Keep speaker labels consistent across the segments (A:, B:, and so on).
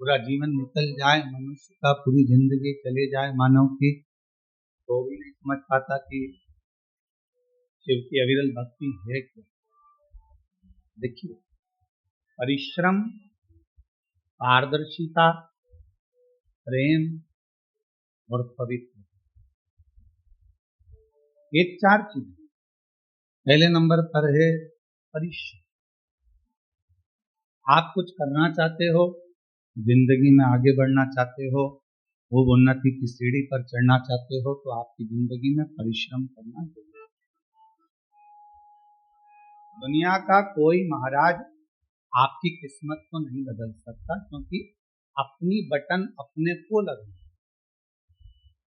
A: पूरा जीवन निकल जाए मनुष्य का, पूरी जिंदगी चले जाए मानव की, तो भी नहीं समझ पाता कि शिव की अविरल भक्ति है क्या। देखिए, परिश्रम, पारदर्शिता, प्रेम और पवित्र, ये 4 चीजें। पहले नंबर पर है परिश्रम। आप कुछ करना चाहते हो, जिंदगी में आगे बढ़ना चाहते हो, वो उन्नति की सीढ़ी पर चढ़ना चाहते हो, तो आपकी जिंदगी में परिश्रम करना जरूरी है। दुनिया का कोई महाराज आपकी किस्मत को नहीं बदल सकता, क्योंकि अपनी बटन अपने को लगना।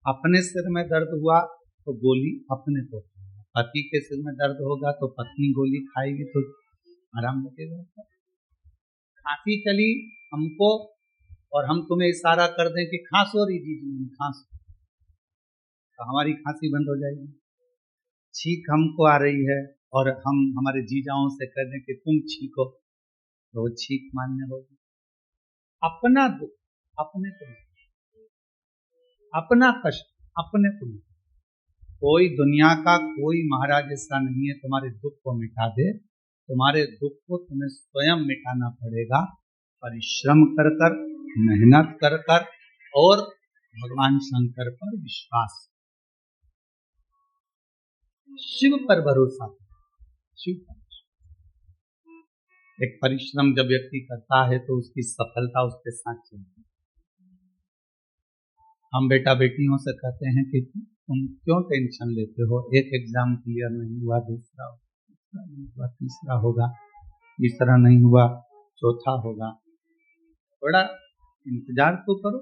A: अपने सिर में दर्द हुआ तो गोली अपने को, पति के सिर में दर्द होगा तो पत्नी गोली खाएगी तो आराम लगेगा। खांसी चली हमको और हम तुम्हें इशारा कर दें कि खांसो रीजी जी, खांसो, तो हमारी खांसी बंद हो जाएगी। छींक हमको आ रही है और हम हमारे जीजाओं से कह दें कि तुम छींको, तो वो छींक मान्य होगी। अपना दुख अपने को, अपना कष्ट अपने को। कोई दुनिया का कोई महाराज ऐसा नहीं है तुम्हारे दुख को मिटा दे। तुम्हारे दुख को तुम्हें स्वयं मिटाना पड़ेगा, परिश्रम कर कर, मेहनत कर कर, और भगवान शंकर पर विश्वास, शिव पर भरोसा। शिव पर एक परिश्रम जब व्यक्ति करता है तो उसकी सफलता उसके साथ चलती है। हम बेटा बेटियों से कहते हैं कि तुम क्यों टेंशन लेते हो, एक एग्जाम क्लियर नहीं हुआ, दूसरा नहीं हुआ, तीसरा होगा, तीसरा नहीं हुआ, चौथा होगा, थोड़ा इंतजार तो करो।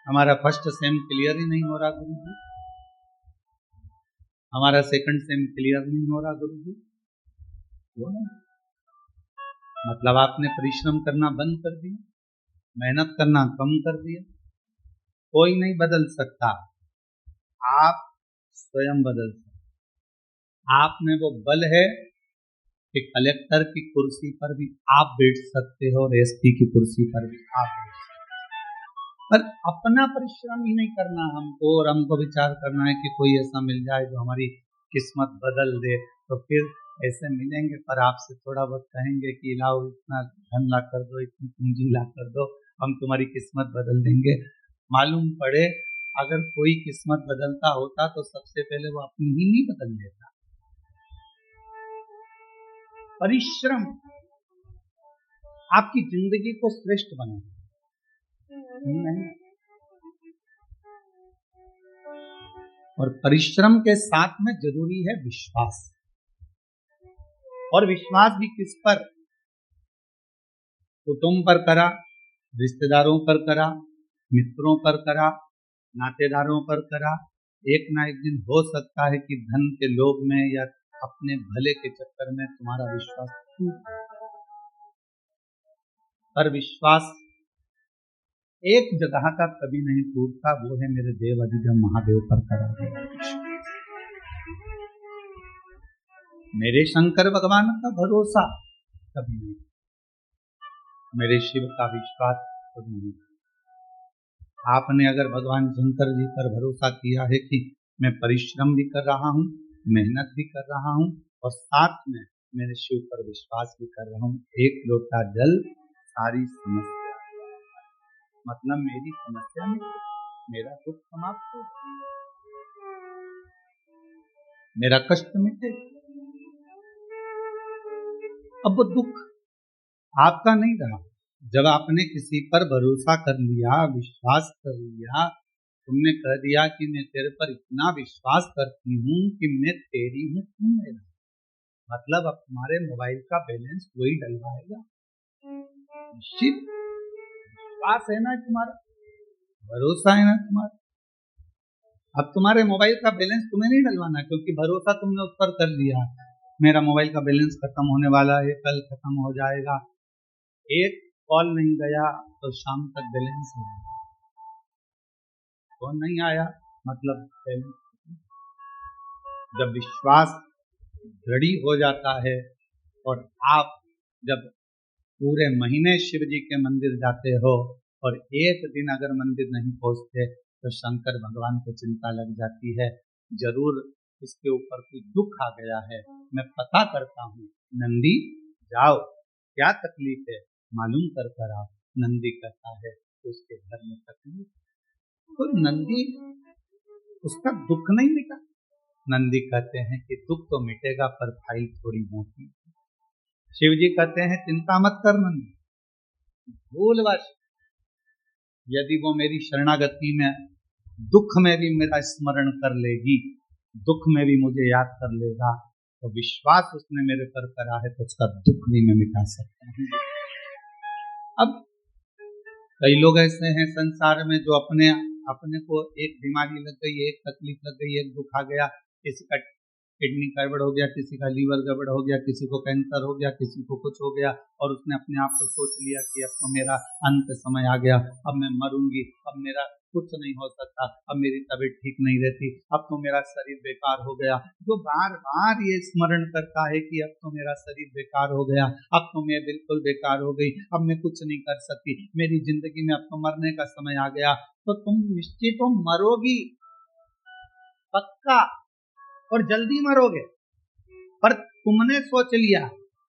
A: हमारा फर्स्ट सेम क्लियर ही नहीं हो रहा गुरु जी, हमारा सेकंड सेम क्लियर नहीं हो रहा गुरु जी, मतलब आपने परिश्रम करना बंद कर दिया, मेहनत करना कम कर दिया। कोई नहीं बदल सकता, आप स्वयं बदल सकते। आप में वो बल है कि कलेक्टर की कुर्सी पर भी आप बैठ सकते हो और एसपी की कुर्सी पर भी आप बैठ सकते हो। पर अपना परिश्रम ही नहीं करना हमको, और हमको विचार करना है कि कोई ऐसा मिल जाए जो हमारी किस्मत बदल दे, तो फिर ऐसे मिलेंगे पर आपसे थोड़ा बहुत कहेंगे कि लाओ इतना धन ला कर दो, इतनी पूंजी ला कर दो, हम तुम्हारी किस्मत बदल देंगे। मालूम पड़े अगर कोई किस्मत बदलता होता तो सबसे पहले वो अपनी ही नहीं बदल देता। परिश्रम आपकी जिंदगी को श्रेष्ठ बनाता नहीं, और परिश्रम के साथ में जरूरी है विश्वास। और विश्वास भी किस पर? कुटुंब पर करा, रिश्तेदारों पर करा, मित्रों पर करा, नातेदारों पर करा। एक ना एक दिन हो सकता है कि धन के लोभ में या अपने भले के चक्कर में तुम्हारा विश्वास टूट, पर विश्वास एक जगह का कभी नहीं टूटता, वो है मेरे देव अधिदेव महादेव पर करा गया विश्वास। मेरे शंकर भगवान का भरोसा कभी नहीं, मेरे शिव का विश्वास कभी नहीं। आपने अगर भगवान शंकर जी पर भरोसा किया है कि मैं परिश्रम भी कर रहा हूँ, मेहनत भी कर रहा हूँ, और साथ में मेरे शिव पर विश्वास भी कर रहा हूँ, एक लोटा जल सारी समस्या, मतलब मेरी समस्या में मेरा दुख समाप्त हो, मेरा कष्ट मिटे। अब वो दुख आपका नहीं रहा। जब आपने किसी पर भरोसा कर लिया, विश्वास कर लिया, तुमने कह दिया कि मैं तेरे पर इतना विश्वास करती हूँ कि मैं तेरी हूँ, तुम मेरा, मतलब अब तुम्हारे मोबाइल का बैलेंस वही डलवाएगा। निश्चित विश्वास है ना तुम्हारा, भरोसा है ना तुम्हारा। अब तुम्हारे मोबाइल का बैलेंस तुम्हें नहीं डलवाना, क्योंकि भरोसा तुमने उस पर कर लिया। मेरा मोबाइल का बैलेंस खत्म होने वाला है, कल खत्म हो जाएगा, एक कॉल नहीं गया तो शाम तक बैलेंस हो गया, कॉल नहीं आया मतलब बैलेंस। जब विश्वास दृढ़ हो जाता है और आप जब पूरे महीने शिव जी के मंदिर जाते हो और एक दिन अगर मंदिर नहीं पहुंचते तो शंकर भगवान को चिंता लग जाती है, जरूर इसके ऊपर कोई दुख आ गया है, मैं पता करता हूँ। नंदी जाओ, क्या तकलीफ है मालूम कर कर आओ। नंदी कहता है तो उसके घर में तकलीफ, तो नंदी उसका दुख नहीं मिटा। नंदी कहते हैं कि दुख तो मिटेगा पर फाइल थोड़ी मोटी। शिव जी कहते हैं चिंता मत कर नंदी, भूलवश यदि वो मेरी शरणागति में दुख में भी मेरा स्मरण कर लेगी, दुख में भी मुझे याद कर लेगा, तो विश्वास उसने मेरे पर करा है तो उसका दुख भी मैं मिटा सकता हूँ। अब कई लोग ऐसे हैं संसार में जो अपने को एक बीमारी लग गई, एक तकलीफ लग गई, एक दुख आ गया, किसी का किडनी गड़बड़ हो गया, किसी का लीवर गड़बड़ हो गया, किसी को कैंसर हो गया, किसी को कुछ हो गया, और उसने अपने आप को सोच लिया कि अब तो मेरा अंत समय आ गया, अब मैं मरूंगी, अब मेरा कुछ नहीं हो सकता, अब मेरी तबीयत ठीक नहीं रहती, अब तो मेरा शरीर बेकार हो गया। जो बार बार ये स्मरण करता है कि अब तो मेरा शरीर बेकार हो गया, अब तो मैं बिल्कुल बेकार हो गई, अब मैं कुछ नहीं कर सकती, मेरी जिंदगी में अब तो मरने का समय आ गया, तो तुम निश्चित तो मरोगी, पक्का, और जल्दी मरोगे। पर तुमने सोच लिया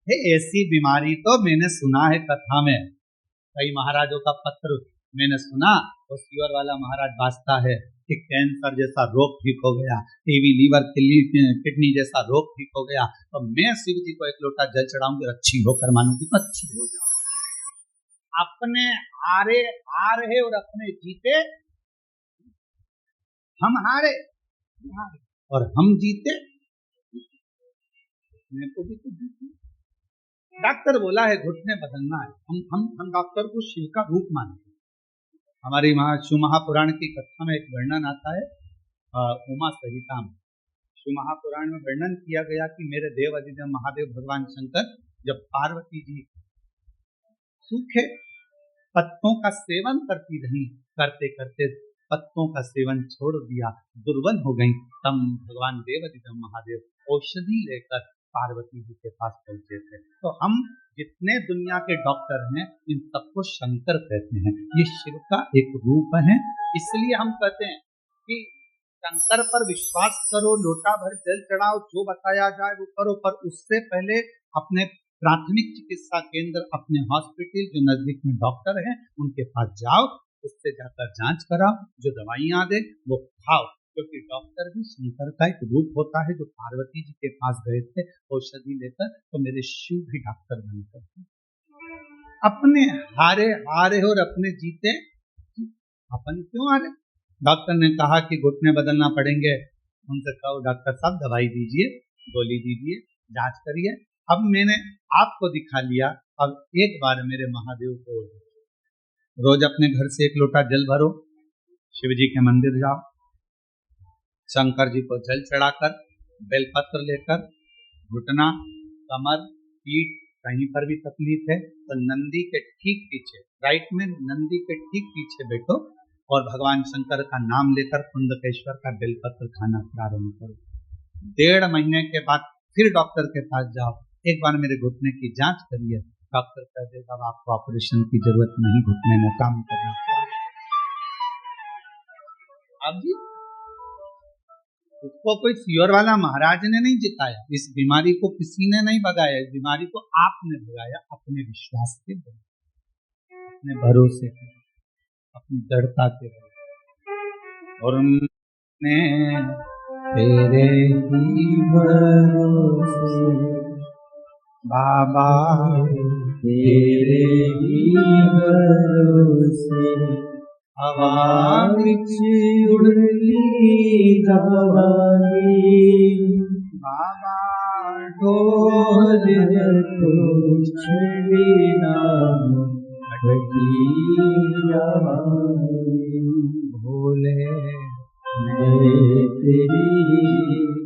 A: है ऐसी बीमारी तो मैंने सुना है कथा में, कई महाराजों का पत्र मैंने सुना, वो सीवर वाला महाराज बाजता है कि कैंसर जैसा रोग ठीक हो गया, टीबी लीवर किडनी जैसा रोग ठीक हो गया, तो मैं शिव जी को एक लोटा जल चढ़ाऊंगी, अच्छी होकर मानूंगी, अच्छी हो जाओ। अपने हारे है और अपने जीते, हम हारे और हम जीते, मेरे को भी तो जीते। डॉक्टर बोला है घुटने बदलना है, हम डॉक्टर को शिव का रूप मानते हैं। हमारी शिव महापुराण की कथा में एक वर्णन आता है, उमा सहिता में शिव महापुराण में वर्णन किया गया कि मेरे देव अधिदेव महादेव भगवान शंकर जब पार्वती जी सूखे पत्तों का सेवन करती रही, करते करते पत्तों का सेवन छोड़ दिया, दुर्बल हो गई, तब भगवान देव अधिदेव महादेव औषधि लेकर पार्वती जी के पास पहुंचे थे। तो हम जितने दुनिया के डॉक्टर हैं इन सबको शंकर कहते हैं, ये शिव का एक रूप है। इसलिए हम कहते हैं कि शंकर पर विश्वास करो, लोटा भर जल चढ़ाओ, जो बताया जाए वो करो, पर उससे पहले अपने प्राथमिक चिकित्सा केंद्र, अपने हॉस्पिटल जो नजदीक में डॉक्टर हैं उनके पास जाओ, उससे जाकर जांच कराओ, जो दवाइयां दे वो खाओ, क्योंकि डॉक्टर भी शंकर का एक रूप होता है। जो पार्वती जी के पास गए थे औषधि लेकर, तो मेरे शिव भी डॉक्टर बनकर अपने हारे और अपने जीते, अपन क्यों हारे। डॉक्टर ने कहा कि घुटने बदलना पड़ेंगे, उनसे कहो डॉक्टर साहब दवाई दीजिए, गोली दीजिए, जांच करिए। अब मैंने आपको दिखा लिया, अब एक बार मेरे महादेव को रोज अपने घर से एक लोटा जल भरो, शिव जी के मंदिर जाओ, शंकर जी को जल चढ़ाकर बेलपत्र लेकर, घुटना, कमर, पीठ कहीं पर भी तकलीफ है तो नंदी के ठीक पीछे, राइट में नंदी के ठीक पीछे बैठो और भगवान शंकर का नाम लेकर कुंदकेश्वर का बेलपत्र खाना प्रारंभ करो। 1.5 महीने के बाद फिर डॉक्टर के पास जाओ, एक बार मेरे घुटने की जांच करिए, डॉक्टर कह देगा आपको ऑपरेशन की जरूरत नहीं, घुटने में काम करना। अब जी उसको कोई सीवर वाला महाराज ने नहीं जिताया, इस बीमारी को किसी ने नहीं भगाया, इस बीमारी को आपने भगाया, अपने विश्वास के बल, अपने भरोसे के, अपनी दृढ़ता के बल। और मैं तेरे ही भरोसे बाबा, तेरे ही भरोसे हवा बिच उड़ली जावांगी, बाबा डोर छड़ी नाम अटकी जावांगी। भोले मैं तेरी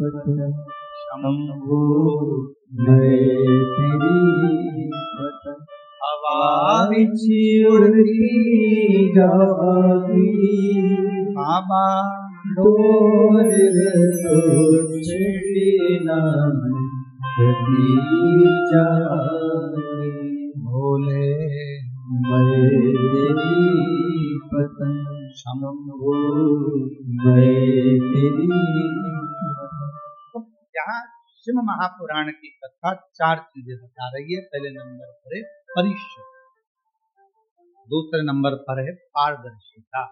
A: पत शंभू, मैं तेरी पत हवा बिच उड़ती जावांगी, बाबा डोर छड़ी नाम अटकी जावांगी। भोले,
B: मैं तेरी पसंद
A: शंभो।
B: मैं तेरी
A: तो यहाँ शिव महापुराण की कथा 4 चीजें बता रही है। पहले नंबर पर है परिश्रम, दूसरे नंबर पर है पारदर्शिता,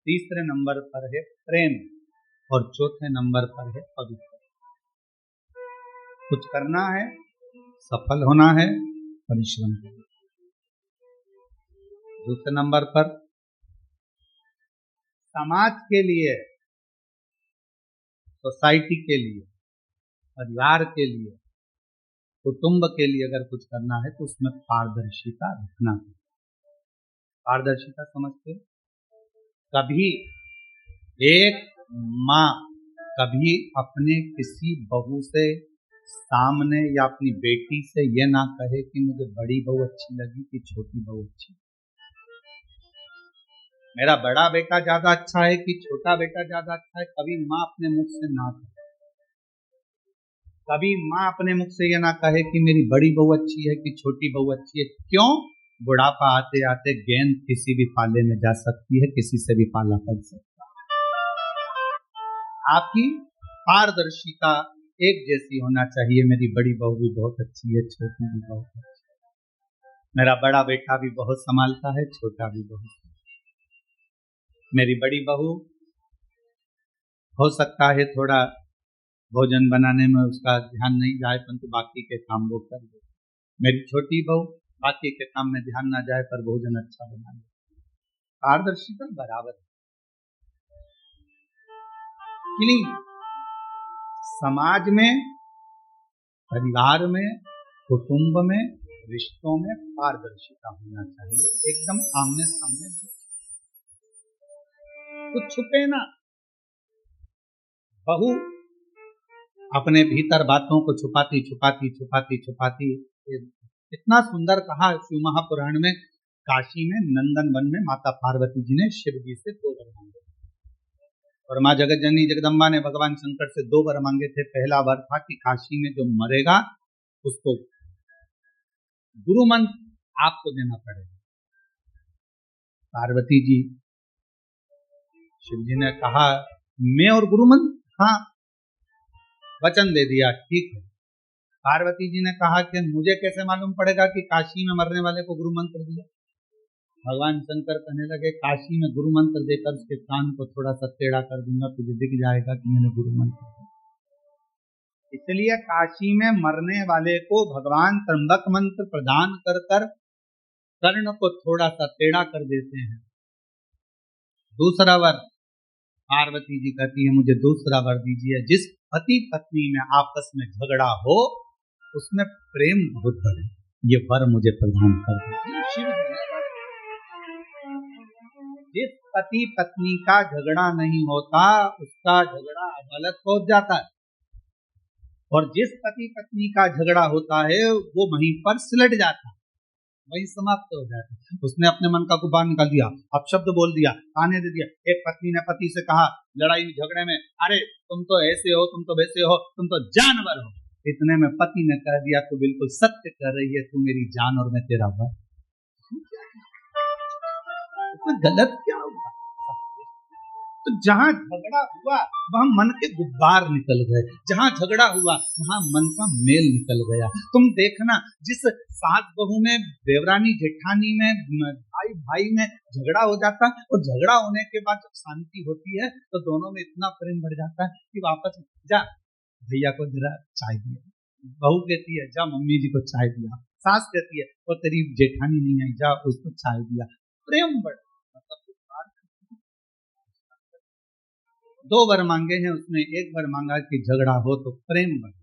A: तीसरे नंबर पर है प्रेम और चौथे नंबर पर है पवित्र। कुछ करना है, सफल होना है, परिश्रम करना। दूसरे नंबर पर समाज के लिए, सोसाइटी के लिए, परिवार के लिए, कुटुंब के लिए अगर कुछ करना है तो उसमें पारदर्शिता रखना है। पारदर्शिता समझते हो? कभी एक माँ कभी अपने किसी बहू से सामने या अपनी बेटी से ये ना कहे कि मुझे बड़ी बहू अच्छी लगी कि छोटी बहू अच्छी, मेरा बड़ा बेटा ज्यादा अच्छा है कि छोटा बेटा ज्यादा अच्छा है। कभी माँ अपने मुख से ना कहे, कभी माँ अपने मुख से ये ना कहे कि मेरी बड़ी बहू अच्छी है कि छोटी बहू अच्छी है। क्यों? बुढ़ापा आते आते गेंद किसी भी पाले में जा सकती है, किसी से भी पाला पड़ सकता है। आपकी पारदर्शिता एक जैसी होना चाहिए। मेरी बड़ी बहू भी बहुत अच्छी है, छोटी भी बहुत अच्छी है, मेरा बड़ा बेटा भी बहुत संभालता है, छोटा भी बहुत। मेरी बड़ी बहू हो सकता है थोड़ा भोजन बनाने में उसका ध्यान नहीं जाए, परंतु बाकी के काम वो कर दे। मेरी छोटी बहू बाकी के काम में ध्यान ना जाए पर भोजन अच्छा बना ले। पारदर्शिता बराबर है। समाज में, परिवार में, कुटुंब में, रिश्तों में पारदर्शिता होना चाहिए, एकदम आमने सामने। कुछ छुपे ना। बहू अपने भीतर बातों को छुपाती छुपाती छुपाती छुपाती, इतना सुंदर कहा शिव महापुराण में, काशी में नंदन वन में माता पार्वती जी ने शिव जी से 2 वर मांगे और माँ जगत जननी जगदम्बा ने भगवान शंकर से 2 वर मांगे थे। पहला वर था कि काशी में जो मरेगा उसको गुरु मंत्र आपको देना पड़ेगा। पार्वती जी, शिव जी ने कहा मैं और गुरु मंत्र, हाँ वचन दे दिया, ठीक है। पार्वती जी ने कहा कि मुझे कैसे मालूम पड़ेगा कि काशी में मरने वाले को गुरु मंत्र दिया। भगवान शंकर कहने लगे काशी में गुरु मंत्र देकर उसके कान को थोड़ा सा टेढ़ा कर दूंगा, तुझे दिख जाएगा कि मैंने गुरु मंत्र दिया। इसलिए काशी में मरने वाले को भगवान त्र्यंबक मंत्र प्रदान कर कर कर्ण को थोड़ा सा टेढ़ा कर देते हैं। दूसरा वर, पार्वती जी कहती है मुझे दूसरा वर दीजिए, जिस पति पत्नी में आपस में झगड़ा हो उसमें प्रेम बहुत बढ़े, ये वर मुझे प्रदान कर दीजिए। जिस पति पत्नी का झगड़ा नहीं होता उसका झगड़ा अदालत पहुंच जाता है, और जिस पति पत्नी का झगड़ा होता है वो वहीं पर सिलट जाता है, वहीं समाप्त हो जाता है। उसने अपने मन का गुबार निकाल दिया, अपशब्द बोल दिया, ताने दे दिया। एक पत्नी ने पति से कहा लड़ाई झगड़े में, अरे तुम तो ऐसे हो, तुम तो वैसे हो, तुम तो जानवर हो। इतने में पति ने कह दिया तू बिल्कुल सत्य कर रही है, तू मेरी जान और मैं तेरा वर। गलत क्या हुआ? तो जहां झगड़ा हुआ वहां मन के गुब्बार निकल गए, जहां झगड़ा हुआ वहां मन का मेल निकल गया। तुम देखना, जिस सास बहू में, देवरानी जेठानी में, भाई भाई में झगड़ा हो जाता है और झगड़ा होने के बाद जब शांति होती है तो दोनों में इतना प्रेम बढ़ जाता है कि वापस जा भैया को जरा चाय दिया, बहू कहती है जा मम्मी जी को चाय दिया, सास कहती है और तेरी जेठानी नहीं आई जा उसको चाय दिया, प्रेम बढ़। 2 वर मांगे हैं, उसमें एक वर मांगा कि झगड़ा हो तो प्रेम बढ़े।